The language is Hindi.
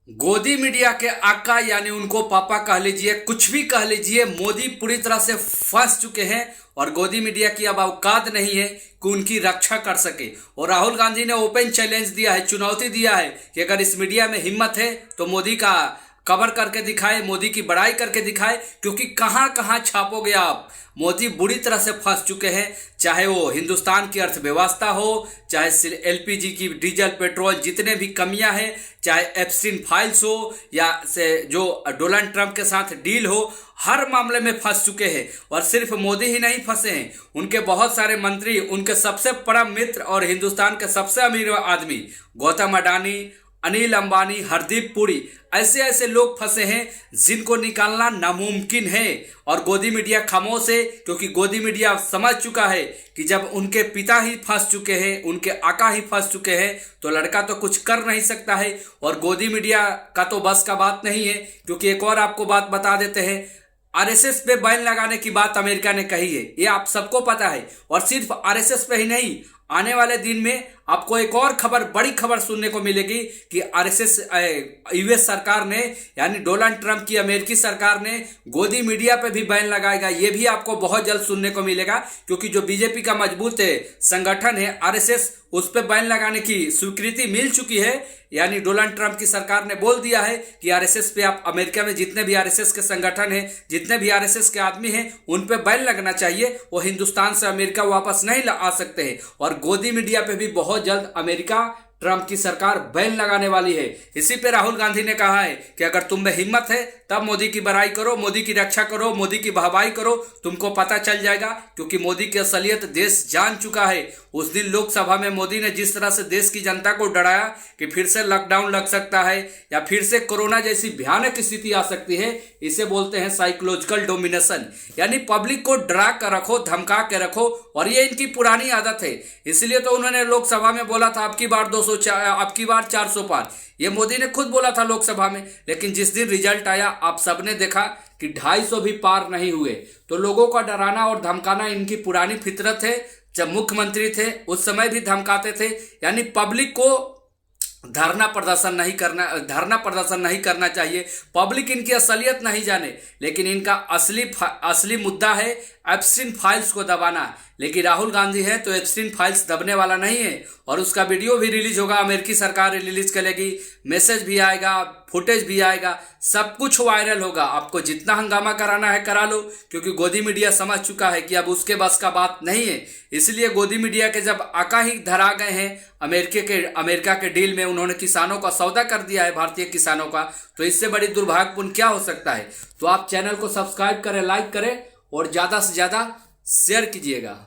गोदी मीडिया के आका यानी उनको पापा कह लीजिए, कुछ भी कह लीजिए, मोदी पूरी तरह से फंस चुके हैं और गोदी मीडिया की अब औकात नहीं है कि उनकी रक्षा कर सके। और राहुल गांधी ने ओपन चैलेंज दिया है, चुनौती दिया है कि अगर इस मीडिया में हिम्मत है तो मोदी का कवर करके दिखाए, मोदी की बड़ाई करके दिखाए, क्योंकि कहां कहां छापोगे आप। मोदी बुरी तरह से फंस चुके हैं, चाहे वो हिंदुस्तान की अर्थव्यवस्था हो, चाहे एलपीजी की डीजल पेट्रोल जितने भी कमियां हैं, चाहे एप्स्टीन फाइल्स हो या से जो डोनाल्ड ट्रंप के साथ डील हो, हर मामले में फंस चुके हैं। और सिर्फ मोदी ही नहीं फंसे हैं, उनके बहुत सारे मंत्री, उनके सबसे परम मित्र और हिंदुस्तान के सबसे अमीर आदमी गौतम अडानी, अनिल अंबानी, हरदीप पुरी, ऐसे ऐसे लोग फंसे हैं जिनको निकालना नामुमकिन है। और गोदी मीडिया खामोश है, क्योंकि गोदी मीडिया समझ चुका है कि जब उनके पिता ही फंस चुके हैं, उनके आका ही फंस चुके हैं, तो लड़का तो कुछ कर नहीं सकता है। और गोदी मीडिया का तो बस का बात नहीं है, क्योंकि एक और आपको बात बता देते हैं, आरएसएस पे बैन लगाने की बात अमेरिका ने कही है, ये आप सबको पता है। और सिर्फ आरएसएस पे ही नहीं, आने वाले दिन में आपको एक और खबर, बड़ी खबर सुनने को मिलेगी कि आरएसएस यूएस सरकार ने यानी डोनाल्ड ट्रंप की अमेरिकी सरकार ने गोदी मीडिया पे भी बैन लगाएगा। ये भी आपको बहुत जल्द सुनने को मिलेगा, क्योंकि जो बीजेपी का मजबूत संगठन है आरएसएस, उस पर बैन लगाने की स्वीकृति मिल चुकी है। यानी डोनाल्ड ट्रंप की सरकार ने बोल दिया है कि आरएसएस पे, आप अमेरिका में जितने भी आरएसएस के संगठन हैं, जितने भी आरएसएस के आदमी हैं, उन पे बैन लगना चाहिए। वो हिंदुस्तान से अमेरिका वापस नहीं आ सकते हैं। और गोदी मीडिया पे भी बहुत जल्द अमेरिका, ट्रंप की सरकार बैन लगाने वाली है। इसी पे राहुल गांधी ने कहा है कि अगर तुम में हिम्मत है तब मोदी की बड़ाई करो, मोदी की रक्षा करो, मोदी की वाहवाही करो, तुमको पता चल जाएगा। क्योंकि मोदी की असलियत देश जान चुका है। उस दिन लोकसभा में मोदी ने जिस तरह से देश की जनता को डराया कि फिर से लॉकडाउन लग सकता है या फिर से कोरोना जैसी भयानक स्थिति आ सकती है, इसे बोलते हैं साइकोलॉजिकल डोमिनेशन। यानी पब्लिक को डरा कर रखो, धमका के रखो, और ये इनकी पुरानी आदत है। इसलिए तो उन्होंने लोकसभा में बोला था आपकी बार 400 पार, ये मोदी ने खुद बोला था लोकसभा में। लेकिन जिस दिन रिजल्ट आया, आप सबने देखा कि 250 भी पार नहीं हुए। तो लोगों का डराना और धमकाना इनकी पुरानी फितरत है। जब मुख्यमंत्री थे उस समय भी धमकाते थे। यानी पब्लिक को धरना प्रदर्शन नहीं करना चाहिए। पब्लिक इनकी असलियत नहीं जाने, लेकिन इनका असली मुद्दा है एप्स्टीन फाइल्स को दबाना। लेकिन राहुल गांधी है तो एप्स्टीन फाइल्स दबने वाला नहीं है। और उसका वीडियो भी रिलीज होगा, अमेरिकी सरकार रिलीज करेगी, मैसेज भी आएगा, फुटेज भी आएगा, सब कुछ वायरल होगा। आपको जितना हंगामा कराना है करा लो, क्योंकि गोदी मीडिया समझ चुका है कि अब उसके बस का बात नहीं है। इसलिए गोदी मीडिया के जब आका ही धरा गए हैं अमेरिका के डील में, उन्होंने किसानों का सौदा कर दिया है, भारतीय किसानों का, तो इससे बड़ी दुर्भाग्यपूर्ण क्या हो सकता है। तो आप चैनल को सब्सक्राइब करें, लाइक करें और ज्यादा से ज्यादा शेयर कीजिएगा।